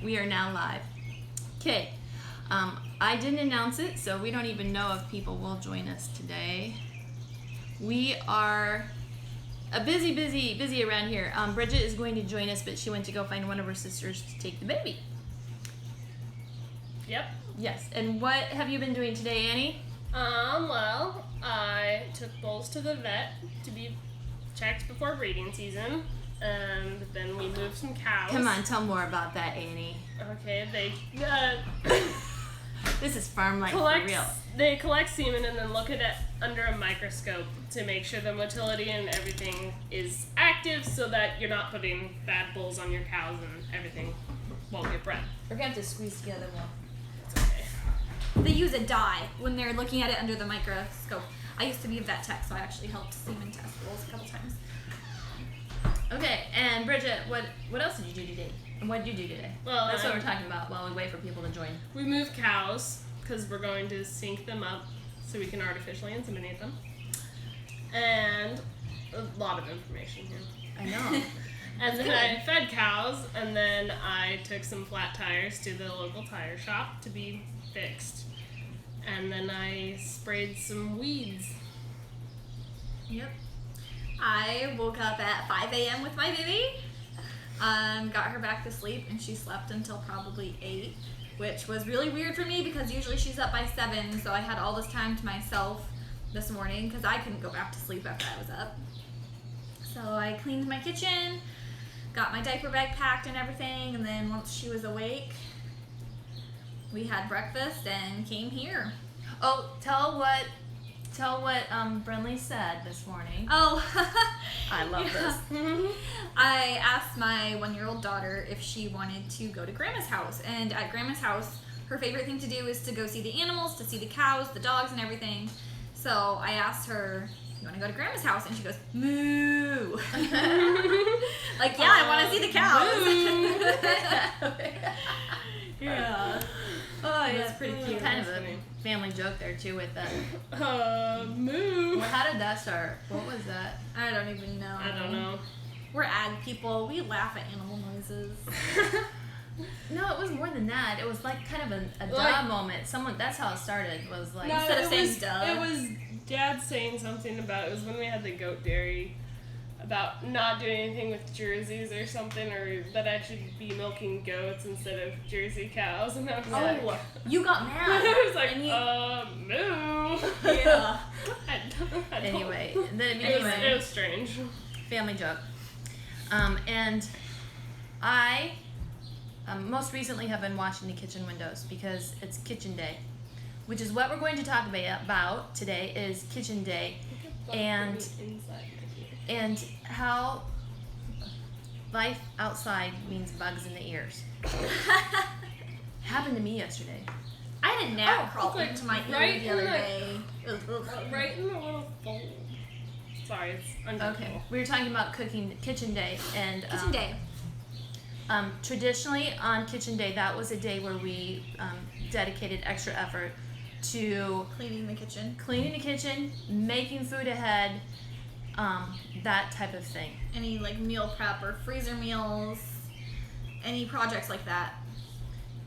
We are now live. Okay. I didn't announce it, so we don't even know if people will join us today. We are busy around here. Bridget is going to join us, but she went to go find one of her sisters to take the baby. Yep. Yes. And what have you been doing today, Annie? Well, I took Bowles to the vet to be checked before breeding season, and then we moved some cows. Come on, tell more about that, Annie. Okay, they This is farm life for real. They collect semen and then look at it under a microscope to make sure the motility and everything is active, so that you're not putting bad bulls on your cows and everything won't get bred. We're gonna have to squeeze together more. It's okay. They use a dye when they're looking at it under the microscope. I used to be a vet tech, so I actually helped semen test bulls a couple times. Okay, and Bridget, what else did you do today? And what did you do today? Well, that's what we're talking about while we wait for people to join. We moved cows because we're going to sync them up so we can artificially inseminate them. And a lot of information here. I know. And then I fed cows, and then I took some flat tires to the local tire shop to be fixed. And then I sprayed some weeds. Yep. I woke up at 5 a.m. with my baby. Got her back to sleep, and she slept until probably 8, which was really weird for me because usually she's up by 7, so I had all this time to myself this morning because I couldn't go back to sleep after I was up. So I cleaned my kitchen, got my diaper bag packed and everything, and then once she was awake, we had breakfast and came here. Oh, tell what Brinley said this morning. Oh, I love this. I asked my 1-year-old daughter if she wanted to go to Grandma's house, and at Grandma's house, her favorite thing to do is to go see the animals, to see the cows, the dogs, and everything. So I asked her, "You want to go to Grandma's house?" And she goes, "Moo." Like, yeah, I want to see the cows. Yeah. Oh, yeah, That's pretty cute. Kind of That's a funny. family joke there too with that. Moo. Well, how did that start? What was that? I don't even know. I don't know. We're ag people. We laugh at animal noises. No, it was more than that. It was like kind of a duh Like- moment. That's how it started. Was like No, Instead of it saying was, duh. It was Dad saying something about, it was when we had the goat dairy, about not doing anything with jerseys or something, or that I should be milking goats instead of Jersey cows, and I was like, Oh, you got mad. I was like, And you- moo. Yeah. I don't- anyway, then It was strange. family joke. And I most recently have been washing the kitchen windows because it's kitchen day, which is what we're going to talk about today is kitchen day and how life outside means bugs in the ears. Happened to me yesterday. I had a gnat crawl it's like into my ear right the in other the- day. Right in the little fold. Sorry, it's uncomfortable. Okay, we were talking about cooking kitchen day and Kitchen day. Traditionally on kitchen day, that was a day where we dedicated extra effort to Cleaning the kitchen. cleaning the kitchen, making food ahead, that type of thing. Any like meal prep or freezer meals. Any projects like that.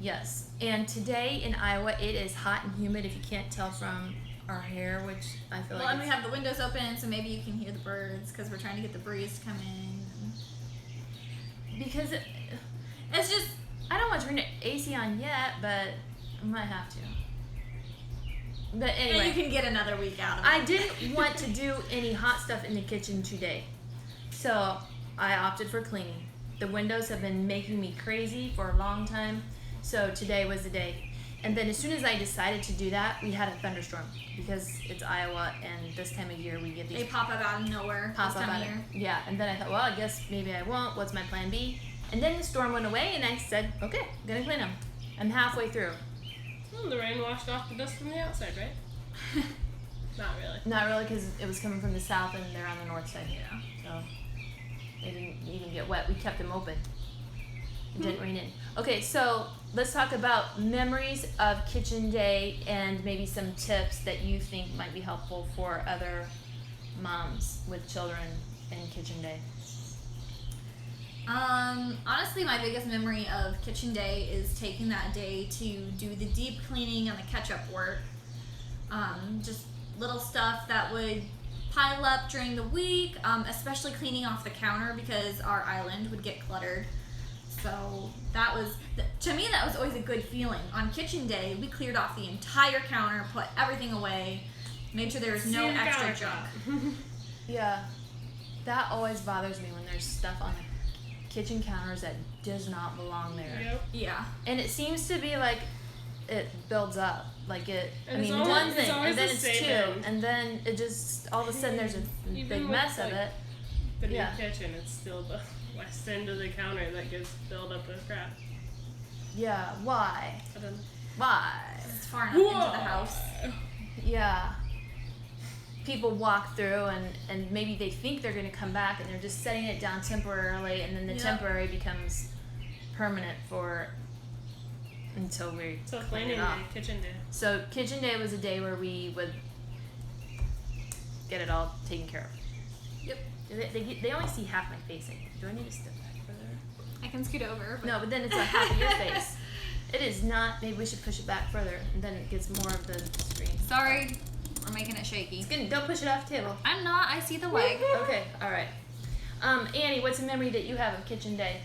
Yes. And today in Iowa, it is hot and humid. If you can't tell from our hair, which I feel Well, like and we have the windows open, so maybe you can hear the birds because we're trying to get the breeze to come in. because It's just I don't want to turn the AC on yet, but I might have to. But anyway, and you can get another week out of it. I didn't want to do any hot stuff in the kitchen today, so I opted for cleaning. The windows have been making me crazy for a long time, so today was the day. And then as soon as I decided to do that, we had a thunderstorm because it's Iowa, and this time of year we get these They pop up out of nowhere this pop-up time out of of- year. Yeah, and then I thought, well, I guess maybe I won't. What's my plan B? And then the storm went away, and I said, okay, I'm gonna clean them. I'm halfway through. Well, the rain washed off the dust from the outside, right? Not really. Not really, because it was coming from the south, and they're on the north side. Yeah. So they didn't even get wet. We kept them open. It didn't rain in. Okay, so let's talk about memories of kitchen day and maybe some tips that you think might be helpful for other moms with children in kitchen day. Honestly, my biggest memory of kitchen day is taking that day to do the deep cleaning and the catch-up work. Just little stuff that would pile up during the week, especially cleaning off the counter because our island would get cluttered. So that was, to me, that was always a good feeling. On kitchen day, we cleared off the entire counter, put everything away, made sure there was no See the extra countertop. junk. Yeah, that always bothers me when there's stuff on the kitchen counters that does not belong there. Yep. Yeah. And it seems to be like it builds up. Like it, And I it's mean, always- one it's thing, always and then the it's same two, end. and then it just, all of a sudden there's a Even big with, mess of like, it. The new Yeah. kitchen, it's still the west end of the counter that gets filled up with crap. Yeah, why? I don't Why? It's far enough into the house. Yeah. People walk through and maybe they think they're going to come back and they're just setting it down temporarily, and then the Yep. temporary becomes permanent for until we So clean cleaning it day, off. kitchen day. So kitchen day was a day where we would get it all taken care of. Yep. They only see half my face. I think. Do I need to step back further? I can scoot over. But No, but then it's a half of your face. It is not. Maybe we should push it back further, and then it gets more of the screen. Sorry, we're making it shaky. It's good. Don't push it off the table. I'm not. I see the leg. Okay. All right. Annie, what's a memory that you have of kitchen day?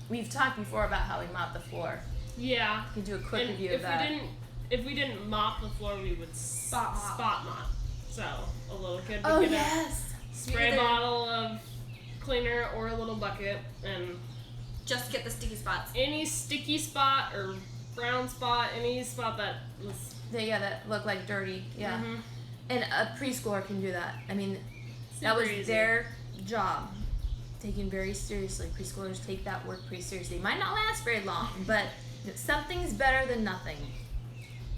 We've talked before about how we mop the floor. Yeah. Can you do a quick And review of that? if we didn't mop the floor, we would Spot mop. spot mop. So a little kid would Oh get yes. a spray Either- bottle of cleaner or a little bucket, and Just get the sticky spots. any sticky spot or brown spot, any spot that was That look like dirty. Yeah. mhm, And a preschooler can do that. I mean, that super was easy. their job. Taken very seriously. Preschoolers take that work pretty seriously. It might not last very long, but something's better than nothing.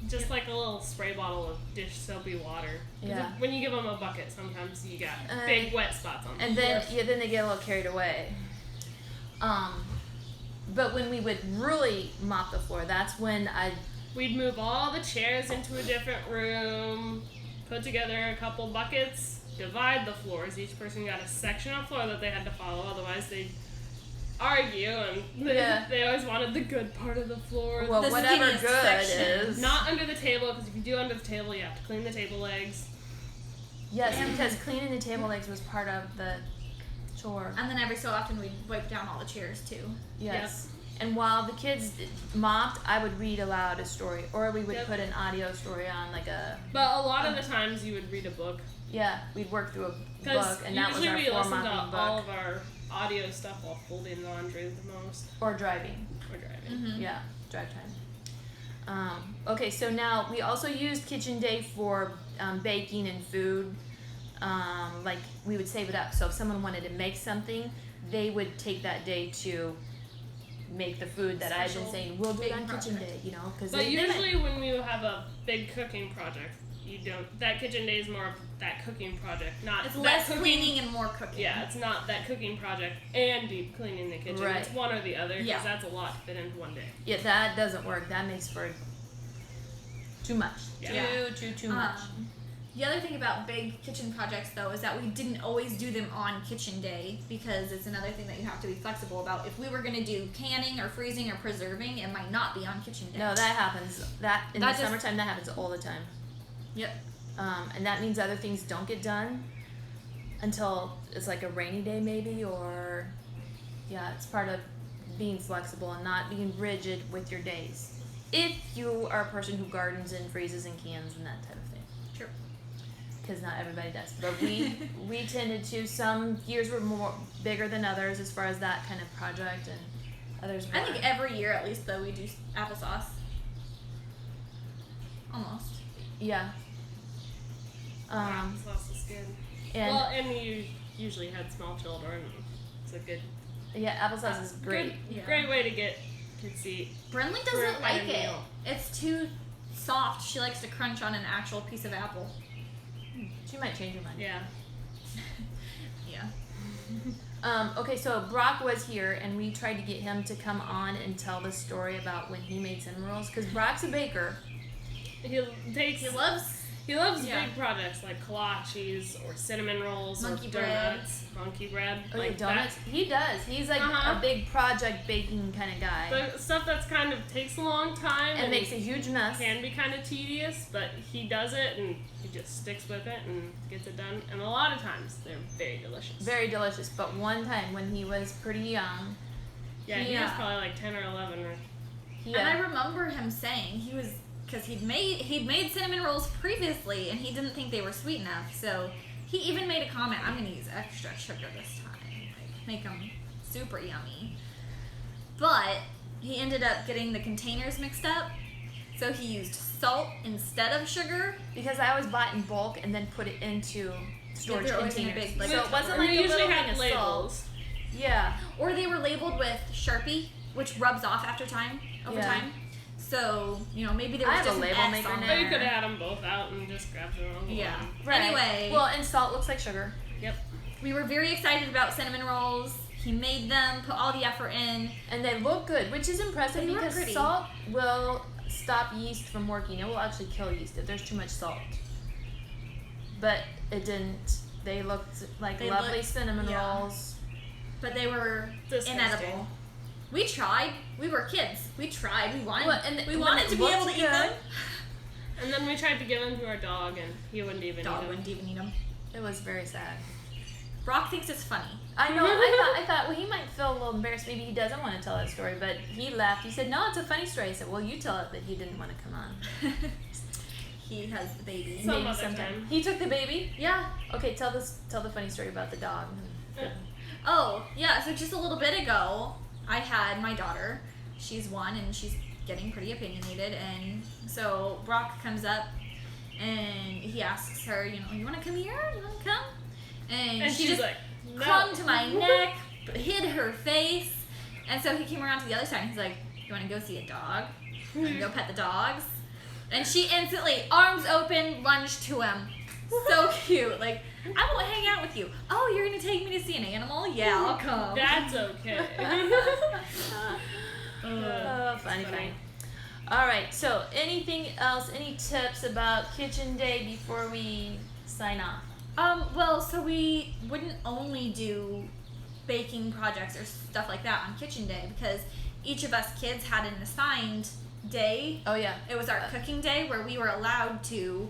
Just like a little spray bottle of dish soapy water. 'Cause Yeah. When you give them a bucket, sometimes you got Uh, big wet spots on them. And then then they get a little carried away. But when we would really mop the floor, that's when We'd move all the chairs into a different room, put together a couple buckets, divide the floors. Each person got a section of floor that they had to follow, otherwise they'd argue, and Yeah. they always wanted the good part of the floor. well, The whatever skinniest good section. is. Not under the table, because if you do under the table, you have to clean the table legs. Yes, because cleaning the table legs was part of the chore. And then every so often we'd wipe down all the chairs too. Yes. And while the kids mopped, I would read aloud a story, or we would Yep. put an audio story on, like a But a lot of the times you would read a book. we'd work through a Because book, and that was usually our we floor listen to mopping all book, of our audio stuff while folding laundry the most, or driving. or driving. Mm-hmm. Yeah, drive time. Okay, so now we also used kitchen day for baking and food. Like we would save it up. So if someone wanted to make something, they would take that day to make the food that I've been Special saying we'll do it on baking kitchen project. day. You know, because But usually when we have a big cooking project, you don't. That kitchen day is more of that cooking project, not It's that less cooking, cleaning and more cooking. Yeah, it's not that cooking project and deep cleaning the kitchen. Right. It's one or the other because Yeah. that's a lot to fit into one day. Yeah, that doesn't work. That makes for too much. Yeah. Too much. The other thing about big kitchen projects, though, is that we didn't always do them on kitchen day because it's another thing that you have to be flexible about. If we were going to do canning or freezing or preserving, it might not be on kitchen day. No, that happens. That in That the just- summertime, that happens all the time. Yep. And that means other things don't get done until it's like a rainy day, maybe, or it's part of being flexible and not being rigid with your days. If you are a person who gardens and freezes and cans and that type of thing. True. Because not everybody does, but we tended to. Some years were more bigger than others as far as that kind of project, and others I weren't. think every year, at least, though, we do applesauce. Almost. Yeah. Applesauce is good. And Well, and you usually had small children. It's a good, applesauce is great. Yeah. great way to get kids to eat. Brinley For doesn't a like it. meal. It's too soft. She likes to crunch on an actual piece of apple. She might change her mind. Yeah. Yeah. Okay, so Brock was here, and we tried to get him to come on and tell the story about when he made cinnamon rolls. Because Brock's a baker. He takes He loves He loves Yeah. big products like kolaches or cinnamon rolls Monkey or bread. donuts, monkey bread, Oh, like donuts. He does. He's like Uh-huh. a big project baking kind of guy, that. The stuff that's kind of takes a long time and makes a huge mess. can be kind of tedious, but he does it and he just sticks with it and gets it done. And a lot of times they're very delicious. Very delicious. But one time when he was pretty young, yeah, he was probably like 10 or 11. Or, he, And I remember him saying he was, because he'd made cinnamon rolls previously and he didn't think they were sweet enough, so he even made a comment, I'm going to use extra sugar this time, like make them super yummy. But he ended up getting the containers mixed up, so he used salt instead of sugar. because I always bought in bulk and then put it into storage they're always in a containers. big, like, so it wasn't we like a usually little have thing of labels. salt. Yeah. Or they were labeled with Sharpie, which rubs off over Yeah. time. So, maybe there I was have just a an label S maker on now. Or there. you could have had them both out and just grabbed the wrong Yeah. one. Right. Anyway. Well, and salt looks like sugar. Yep. We were very excited about cinnamon rolls. He made them, put all the effort in. And they look good, which is impressive They look because pretty. salt will stop yeast from working. It will actually kill yeast if there's too much salt. But it didn't. They looked like They lovely looked- cinnamon yeah. rolls. But they were Disgusting. inedible. We tried. We were kids. We tried. We wanted. Well, and we when wanted it to be able to looked eat them. good, And then we tried to give them to our dog, and he wouldn't even eat Dog them. wouldn't even eat them. It was very sad. Brock thinks it's funny. I know. I thought, well, he might feel a little embarrassed. Maybe he doesn't want to tell that story, but he laughed. He said, "No, it's a funny story." I said, "Well, you tell it," but he didn't want to come on. He has the baby. Some Maybe other sometime. time. He took the baby. Yeah. Okay, tell the funny story about the dog. Oh, yeah. So just a little bit ago, I had my daughter. She's 1 and she's getting pretty opinionated. And so Brock comes up and he asks her, you want to come here? You want to come? And she she's just like, no. clung to my neck, hid her face. And so he came around to the other side and he's like, you want to go see a dog? You want to go pet the dogs? And she instantly, arms open, lunged to him. So cute. Like, I won't hang out with you. Oh, you're going to take me to see an animal? Yeah, I'll come. That's okay. Oh, funny. All right. So, anything else? Any tips about kitchen day before we sign off? Well, so we wouldn't only do baking projects or stuff like that on kitchen day because each of us kids had an assigned day. Oh yeah. It was our cooking day where we were allowed to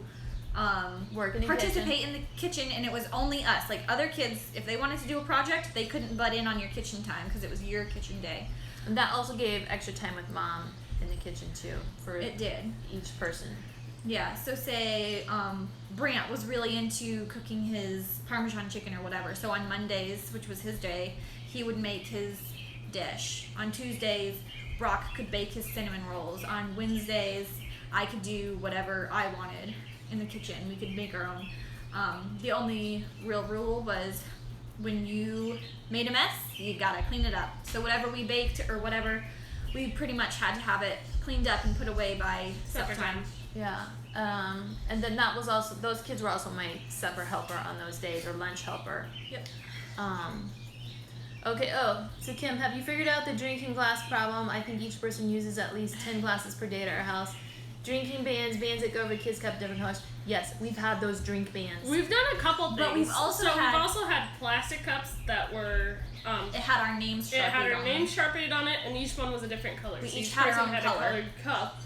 Work in the participate in the kitchen, and it was only us. Like other kids, if they wanted to do a project, they couldn't butt in on your kitchen time because it was your kitchen day. And that also gave extra time with mom in the kitchen too for It did. each person. Yeah, so say Brant was really into cooking his Parmesan chicken or whatever. So on Mondays, which was his day, he would make his dish. On Tuesdays, Brock could bake his cinnamon rolls. On Wednesdays, I could do whatever I wanted in the kitchen. We could make our own. The only real rule was when you made a mess, you gotta clean it up. So whatever we baked or whatever, we pretty much had to have it cleaned up and put away by supper time. Yeah. And then that was also, those kids were also my supper helper on those days, or lunch helper. Yep. Okay, so Kim, have you figured out the drinking glass problem? I think each person uses at least 10 glasses per day at our house. Drinking bands that go over kids' cup, different colors. Yes, we've had those drink bands. We've done a couple things. But we've also had plastic cups that were. It had our names It had sharpied our on name them. sharpied on it, and each one was a different color. We so each each had our person own had color. a colored cup.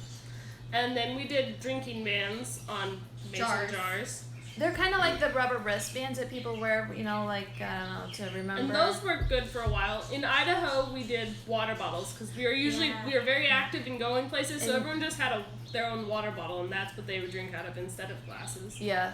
And then we did drinking bands on mason jars. They're kind of like the rubber wristbands that people wear, I don't know, to remember. And those were good for a while. In Idaho, we did water bottles because we were very active in going places, so And- everyone just had their own water bottle, and that's what they would drink out of instead of glasses. Yeah.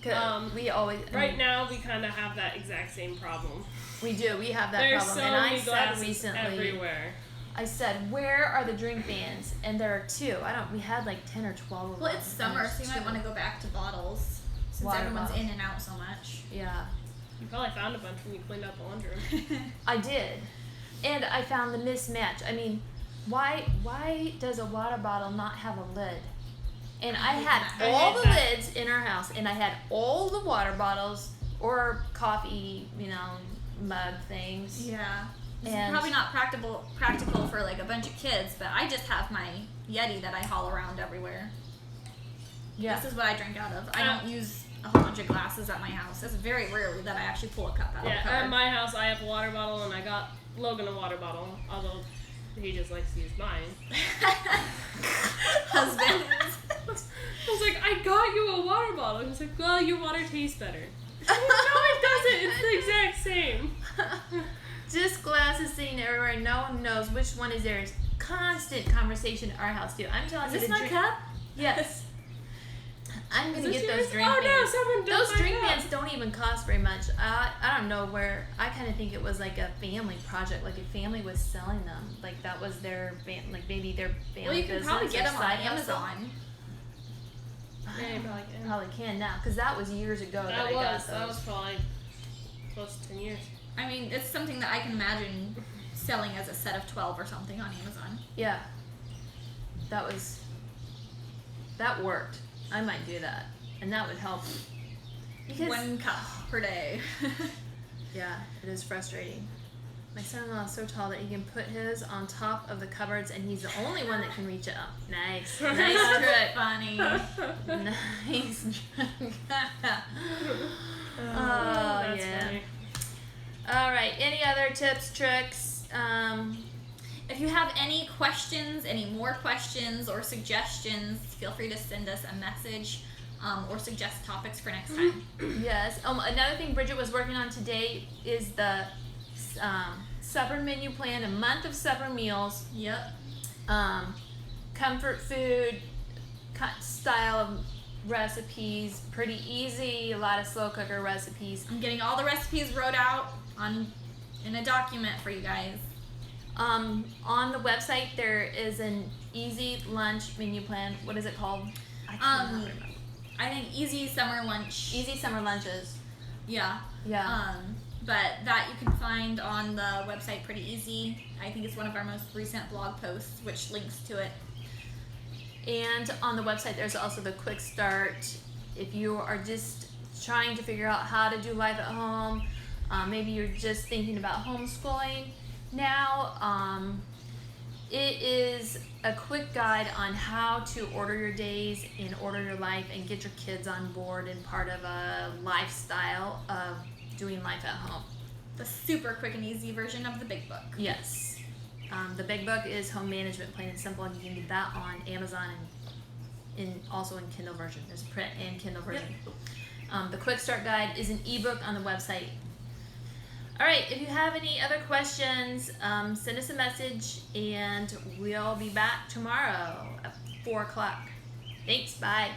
'Cause we always... Right now, we kind of have that exact same problem. We do. We have that There's problem. so And I many said glasses recently... everywhere. I said, where are the drink bands? And there are 2. We had like 10 or 12 of Well, them. it's summer, so you might want to go back to bottles since Water everyone's bottles. in and out so much. Yeah. You probably found a bunch when you cleaned out the laundry room. I did. And I found the mismatch. I mean, why does a water bottle not have a lid? And I had I all hate the that. lids in our house, and I had all the water bottles or coffee, mug things. Yeah. It's And- probably not practical for like a bunch of kids, but I just have my Yeti that I haul around everywhere. Yeah. This is what I drink out of. I don't use a whole bunch of glasses at my house. It's very rarely that I actually pull a cup out of the Yeah, cupboard. at my house I have a water bottle, and I got Logan a water bottle, although he just likes to use mine. Husband. I was like, I got you a water bottle. He's like, well, your water tastes better. I'm like, no, it doesn't. It's the exact same. Just glasses sitting everywhere. No one knows which one is theirs. Constant conversation at our house too. I'm telling Is you, this the my drink- cup? Yes. I'm gonna Is get this those yours? drink Oh, no, bands. someone dumped Those my drink cup. bands don't even cost very much. I don't know where. I kind of think it was like a family project. Like a family was selling them. Like that was their band. Like maybe their family Well, you can business probably or get them on side hustle. Amazon. Yeah, you probably can. Probably can now because that was years ago that I got That was those. probably close to 10 years. I mean, it's something that I can imagine selling as a set of 12 or something on Amazon. Yeah. That worked. I might do that, and that would help. Because 1 cup per day. yeah, it is frustrating. My son-in-law is so tall that he can put his on top of the cupboards, and he's the only one that can reach it up. Nice, nice trick. Funny. Nice trick. That's yeah. funny. All right. Any other tips, tricks? If you have any questions, any more questions or suggestions, feel free to send us a message or suggest topics for next time. Yes. Another thing Bridget was working on today is the supper menu plan, a month of supper meals, Yep. comfort food style of recipes, pretty easy, a lot of slow cooker recipes. I'm getting all the recipes wrote out in a document for you guys. On the website there is an easy lunch menu plan. What is it called? I cannot remember. I think easy summer lunch. Easy summer lunches. Yeah. Yeah. But that you can find on the website pretty easy. I think it's one of our most recent blog posts, which links to it. And on the website, there's also the quick start. If you are just trying to figure out how to do life at home, maybe you're just thinking about homeschooling now, it is a quick guide on how to order your days and order your life and get your kids on board and part of a lifestyle of doing life at home. The super quick and easy version of the big book. Yes. The big book is Home Management Plain and Simple, and you can get that on Amazon and also in Kindle version. There's a print and Kindle version. The Quick Start Guide is an ebook on the website. All right, if you have any other questions, send us a message, and we'll be back tomorrow at 4 o'clock. Thanks, bye.